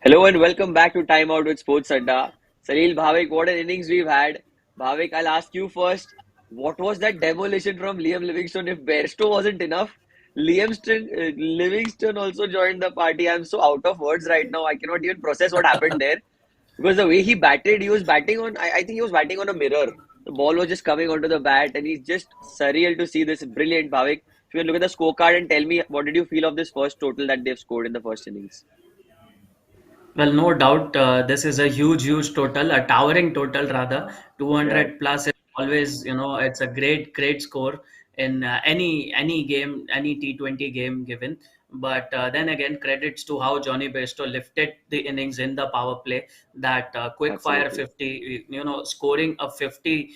Hello and welcome back to Time Out with Sports Adda. Salil, Bhavik, what an innings we've had. Bhavik, I'll ask you first. What was that demolition from Liam Livingstone? If Bairstow wasn't enough, Livingston also joined the party. I'm so out of words right now. I cannot even process what happened there because the way he batted, he was batting on. I think he was batting on a mirror. The ball was just coming onto the bat, and he's just surreal to see this. Brilliant, Bhavik. If you can look at the scorecard and tell me what did you feel of this first total that they've scored in the first innings? Well, no doubt, this is a huge total, a towering total rather. Yeah, 200 plus is always, it's a great score in any game, any T20 game given. But then again, credits to how Johnny Bairstow lifted the innings in the power play. That quick fire absolutely. 50, scoring a 50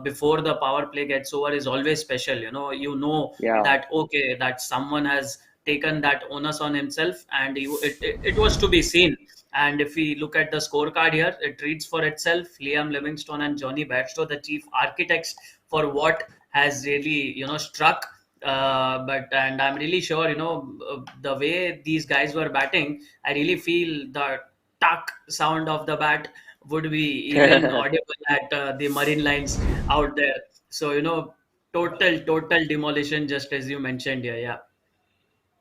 before the power play gets over is always special. You know Yeah. that okay, that someone has taken that onus on himself, and it was to be seen. And if we look at the scorecard here, it reads for itself. Liam Livingstone and Johnny Bairstow, the chief architects for what has really, struck. But and I'm really sure, the way these guys were batting, I really feel the tuck sound of the bat would be even audible at the marine lines out there. So, total demolition, just as you mentioned here. Yeah.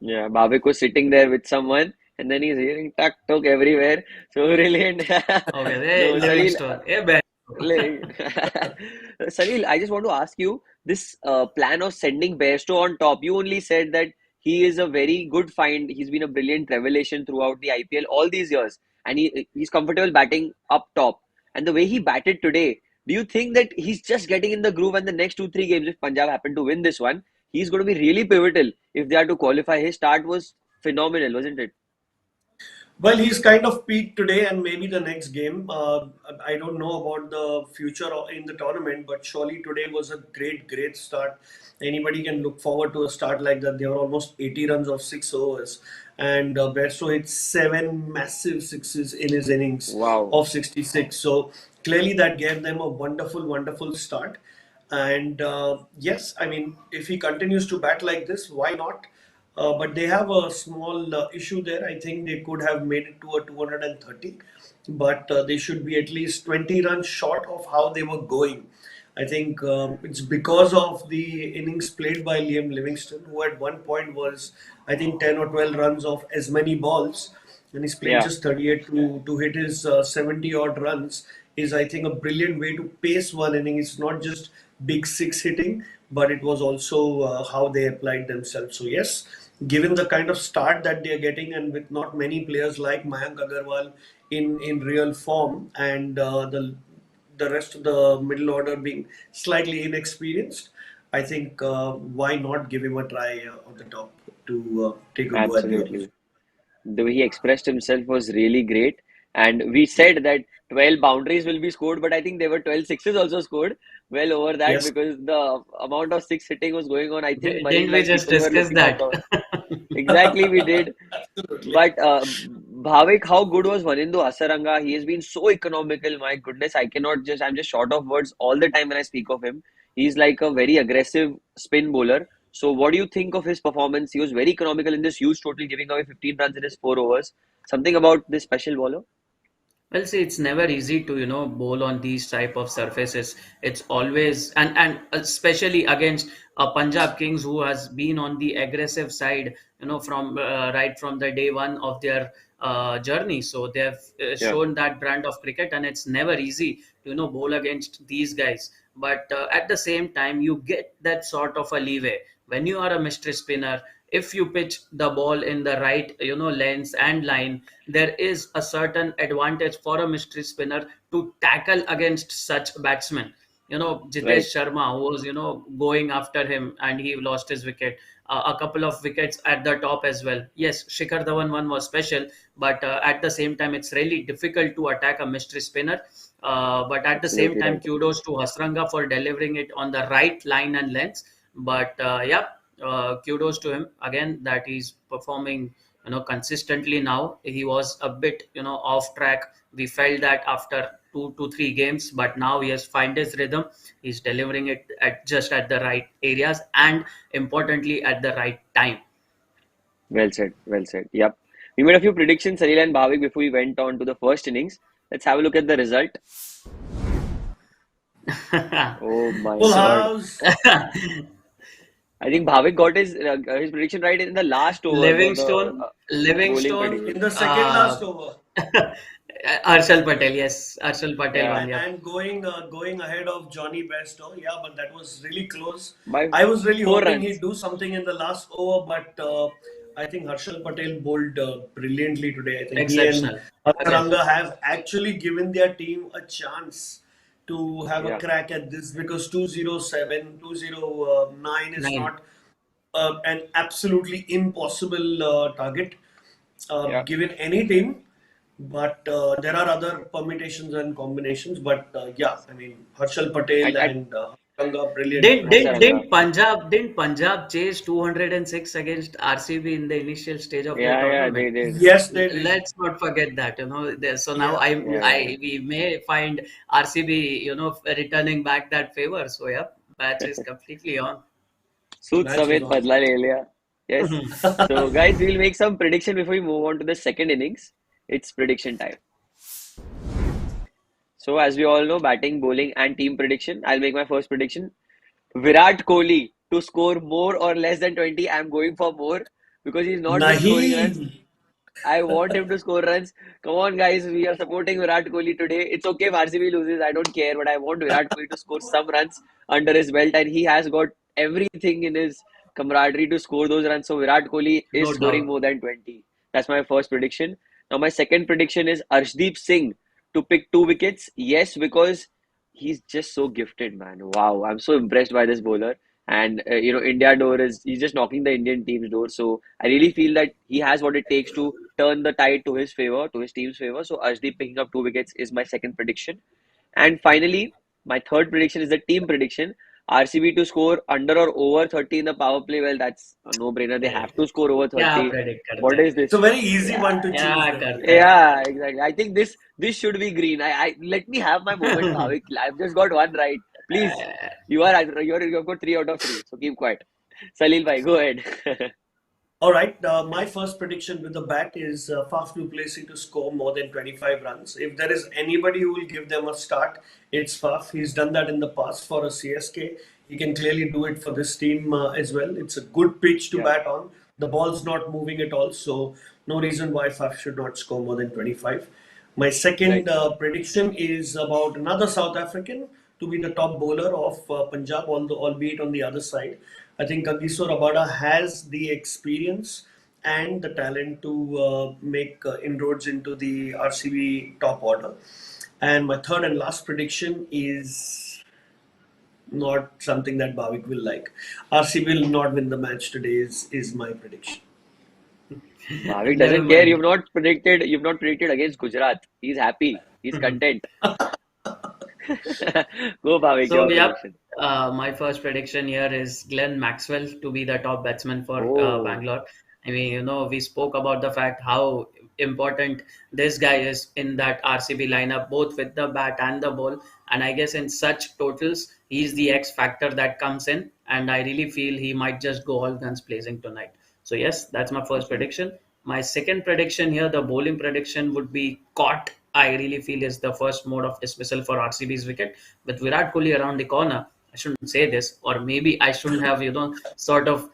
Yeah, Bhavik was sitting there with someone, and then he's hearing tuck tuck everywhere. So brilliant. Okay. Hey, No, Salil, Livingstone. Hey, Bairstow. like, Salil, I just want to ask you this plan of sending Bairstow on top. You only said that he is a very good find. He's been a brilliant revelation throughout the IPL all these years, and he's comfortable batting up top. And the way he batted today, do you think that he's just getting in the groove? And the next two three games, if Punjab happen to win this one, he's going to be really pivotal if they are to qualify. His start was phenomenal, wasn't it? Well, he's kind of peaked today and maybe the next game. I don't know about the future in the tournament, but surely today was a great start. Anybody can look forward to a start like that. There were almost 80 runs of 6 overs, and Bairstow hit seven massive sixes in his innings Wow. of 66. So clearly that gave them a wonderful start. And yes, I mean, if he continues to bat like this, why not? But they have a small issue there. I think they could have made it to a 230, but they should be at least 20 runs short of how they were going. I think it's because of the innings played by Liam Livingston, who at one point was, I think, 10 or 12 runs off as many balls, and he's played Yeah, just 38 to hit his 70 odd runs. Is, I think, a brilliant way to pace one inning. It's not just big six hitting, but it was also how they applied themselves. So yes, given the kind of start that they are getting, and with not many players like Mayank Agarwal in real form, and the rest of the middle order being slightly inexperienced, I think why not give him a try on the top to take a go at the others. absolutely. The way he expressed himself was really great. And we said that 12 boundaries will be scored, but I think there were 12 sixes also scored well over that Yes, because the amount of six hitting was going on. I think marine Didn't we line just people were discuss looking out that? of. Exactly, we did. absolutely. But Bhavik, how good was Vanindu Hasaranga? He has been so economical. My goodness, I'm just short of words all the time when I speak of him. He's like a very aggressive spin bowler. So, what do you think of his performance? He was very economical in this huge total, giving away 15 runs in his 4 overs. Something about this special bowler? Well, see, it's never easy to, bowl on these type of surfaces. It's always, and especially against a Punjab Kings who has been on the aggressive side, from right from the day one of their journey. So they have Yeah, shown that brand of cricket, and it's never easy to, bowl against these guys. But at the same time, you get that sort of a leeway when you are a mystery spinner. If you pitch the ball in the right, lengths and line, there is a certain advantage for a mystery spinner to tackle against such batsmen. right. Jitesh Sharma, who was, going after him and he lost his wicket. A couple of wickets at the top as well. Yes, Shikhar Dhawan one was special, but at the same time, it's really difficult to attack a mystery spinner. But at the same Absolutely time, right. kudos to Hasranga for delivering it on the right line and length. But yeah, kudos to him again that he's performing consistently now. He was a bit off track. We felt that after 2 to 3 games, but now he has found his rhythm. He's delivering it at just at the right areas and importantly at the right time. Well said. Well said. Yep. We made a few predictions, Salil and Bhavik, before we went on to the first innings. Let's have a look at the result. Oh my Full So, God. house. I think Bhavik got his prediction right in the last over, the Livingstone, bowling Livingstone, In the prediction. second last over. Harshal Patel, yes, Harshal Patel Yeah, one, yep, And going ahead of Johnny Bairstow, yeah, but that was really close. by I was really four hoping he'd runs. do something in the last over, but I think Harshal Patel bowled brilliantly today. I think he and exceptional. Again, Hasaranga have actually given their team a chance to have a Yeah, crack at this, because 207, 209 is 9. not an absolutely impossible target yeah. given any team. But there are other permutations and combinations. But yeah, I mean, Harshal Patel I and Haranga, brilliant Didn't today. didn't Hasaranga. didn't Punjab didn't Punjab chase 206 against RCB in the initial stage of their Yeah, tournament? they did. Yes, they did. Let's not forget that, So now Yeah. Yeah. we may find RCB, returning back that favor. So yeah, batch is completely on. Soot Match is Samit on. Badla Le Liya. Yes. So, guys, we'll make some prediction before we move on to the second innings. It's prediction time. So, as we all know, batting, bowling, and team prediction. I'll make my first prediction. Virat Kohli to score more or less than 20. I'm going for more because he's not been scoring Nahi. runs. I want him to score runs. Come on, guys. We are supporting Virat Kohli today. It's okay if RCB loses. I don't care. But I want Virat Kohli to score some runs under his belt. And he has got everything in his camaraderie to score those runs. So Virat Kohli is No scoring doubt. more than 20. That's my first prediction. Now, my second prediction is Arshdeep Singh to pick 2 wickets. Yes, because he's just so gifted, man. Wow. I'm so impressed by this bowler. And, India door he's just knocking the Indian team's door. So I really feel that he has what it takes to turn the tide to his favor, to his team's favor. So Arshdeep picking up 2 wickets is my second prediction. And finally, my third prediction is the team prediction. RCB to score under or over 30 in the power play. Well, that's a no-brainer. They have to score over क्या 30. predict What करते is हैं? It's a this? very easy Yeah, one to choose क्या then. करते yeah, exactly. I think this should be green. I let me have my moment, हैं? Bhavik. I've just got one right. Please, you've got 3 out of 3. So keep quiet. Salil bhai, go ahead. All right, my first prediction with the bat is Faf du Plessis to score more than 25 runs. If there is anybody who will give them a start, it's Faf. He's done that in the past for a CSK. He can clearly do it for this team as well. It's a good pitch to Yeah, bat on. The ball's not moving at all, so no reason why Faf should not score more than 25. My second right. prediction is about another South African to be the top bowler of Punjab, although albeit on the other side. I think Kagiso Rabada has the experience and the talent to make inroads into the RCB top order. And my third and last prediction is not something that Bhavik will like. RCB will not win the match today is my prediction. Bhavik Never doesn't care. mind. You've not predicted against Gujarat. He's happy. He's content. Go, Bhavik, So, your yep, prediction. my first prediction here is Glenn Maxwell to be the top batsman for Oh, Bangalore. I mean, we spoke about the fact how important this guy is in that RCB lineup, both with the bat and the ball. And I guess in such totals, he's the X factor that comes in. And I really feel he might just go all guns blazing tonight. So, yes, that's my first okay. prediction. My second prediction here, the bowling prediction would be caught. I really feel is the first mode of dismissal for RCB's wicket with Virat Kohli around the corner. I shouldn't say this, or maybe I shouldn't have, sort of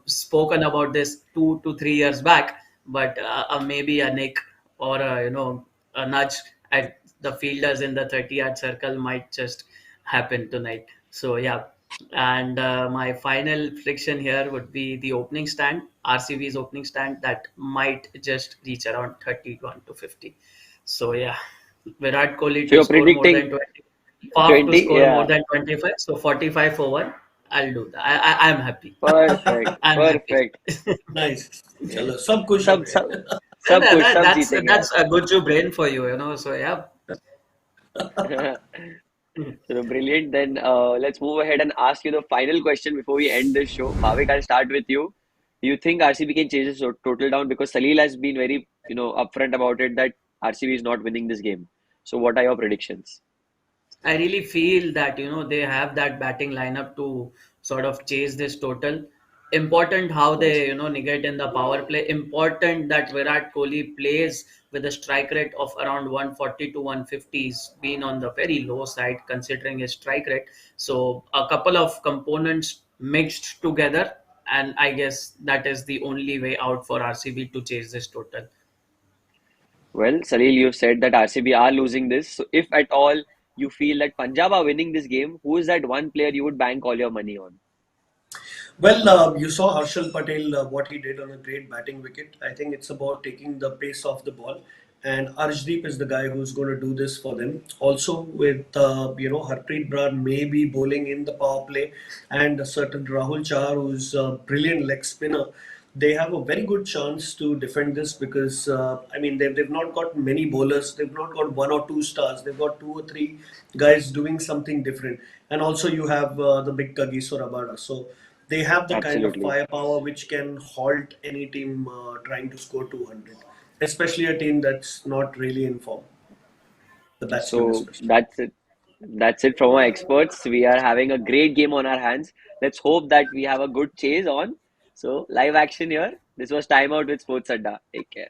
spoken about this 2 to 3 years back. But maybe a nick or a nudge at the fielders in the 30-yard circle might just happen tonight. So yeah, and my final prediction here would be the opening stand, RCB's opening stand that might just reach around 31 to 50. So yeah, Virat Kohli So to you're score more predicting than 20, Faf to 20? score more Yeah. than 25. So 45 for one. I'll do that. I'm happy. Perfect. I'm happy. Perfect. Nice. Yeah. चलो सब खुश हो सब गए. सब सब कुछ सब जीतेंगे That's a good brain for you. So yeah. आज. So brilliant. Then let's move ahead and ask you the final question before we end this show. Bhavik, I'll start with you. Do you think RCB can change the total down? Because Salil has been very, upfront about it that RCB is not winning this game. So what are your predictions? I really feel that they have that batting lineup to sort of chase this total. important how Well, they negate in the power play. Important that Virat Kohli plays with a strike rate of around 140 to 150. He's been on the very low side considering his strike rate. So a couple of components mixed together, and I guess that is the only way out for RCB to chase this total. Salil, you've said that RCB are losing this. So if at all you feel that Punjab are winning this game, who is that one player you would bank all your money on? Well, you saw Harshal Patel, what he did on a great batting wicket. I think it's about taking the pace off the ball, and Arshdeep is the guy who's going to do this for them. Also, with Harpreet Brar maybe bowling in the power play, and a certain Rahul Chahar, who's a brilliant leg spinner. They have a very good chance to defend this because I mean they've not got many bowlers. They've not got one or two stars. They've got two or three guys doing something different. And also you have the big Kagiso Rabada. So they have the kind of Absolutely. firepower which can halt any team trying to score 200, especially a team that's not really in form, the batsmen So especially. that's it. That's it from our experts. We are having a great game on our hands. Let's hope that we have a good chase on. So live action here. This was Time Out with Sports Adda. Take care.